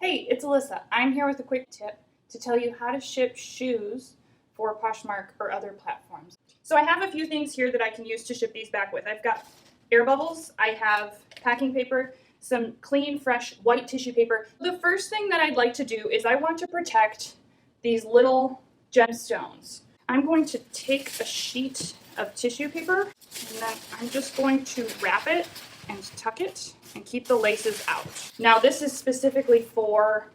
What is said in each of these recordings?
Hey, it's Alyssa. I'm here with a quick tip to tell you how to ship shoes for Poshmark or other platforms. So I have a few things here that I can use to ship these back with. I've got air bubbles, I have packing paper, some clean, fresh white tissue paper. The first thing that I'd like to do is I want to protect these little gemstones. I'm going to take a sheet of tissue paper and then I'm just going to wrap it and tuck it and keep the laces out. Now this is specifically for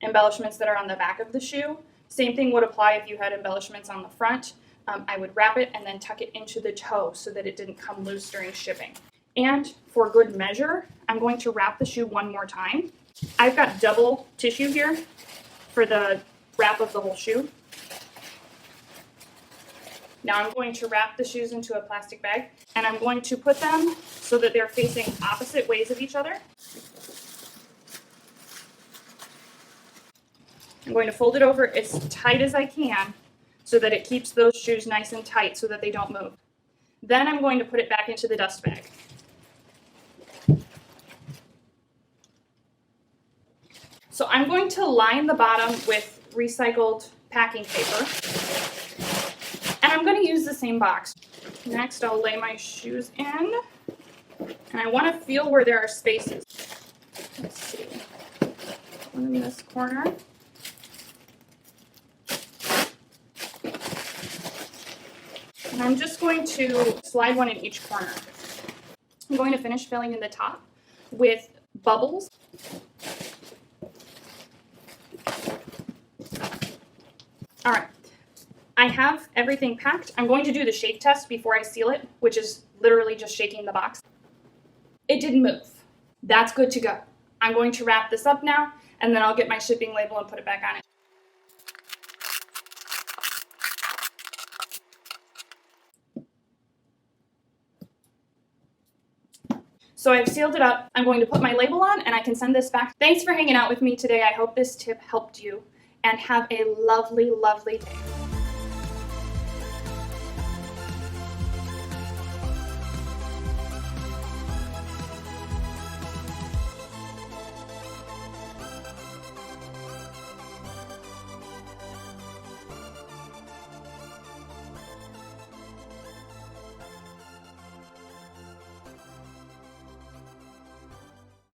embellishments that are on the back of the shoe. Same thing would apply if you had embellishments on the front. I would wrap it and then tuck it into the toe so that it didn't come loose during shipping. And for good measure, I'm going to wrap the shoe one more time. I've got double tissue here for the wrap of the whole shoe. Now I'm going to wrap the shoes into a plastic bag and I'm going to put them so that they're facing opposite ways of each other. I'm going to fold it over as tight as I can so that it keeps those shoes nice and tight so that they don't move. Then I'm going to put it back into the dust bag. So I'm going to line the bottom with recycled packing paper. And I'm going to use the same box. Next, I'll lay my shoes in. And I want to feel where there are spaces. Let's see. One in this corner. And I'm just going to slide one in each corner. I'm going to finish filling in the top with bubbles. All right. I have everything packed. I'm going to do the shake test before I seal it, which is literally just shaking the box. It didn't move. That's good to go. I'm going to wrap this up now, and then I'll get my shipping label and put it back on it. So I've sealed it up. I'm going to put my label on, and I can send this back. Thanks for hanging out with me today. I hope this tip helped you, and have a lovely, lovely day.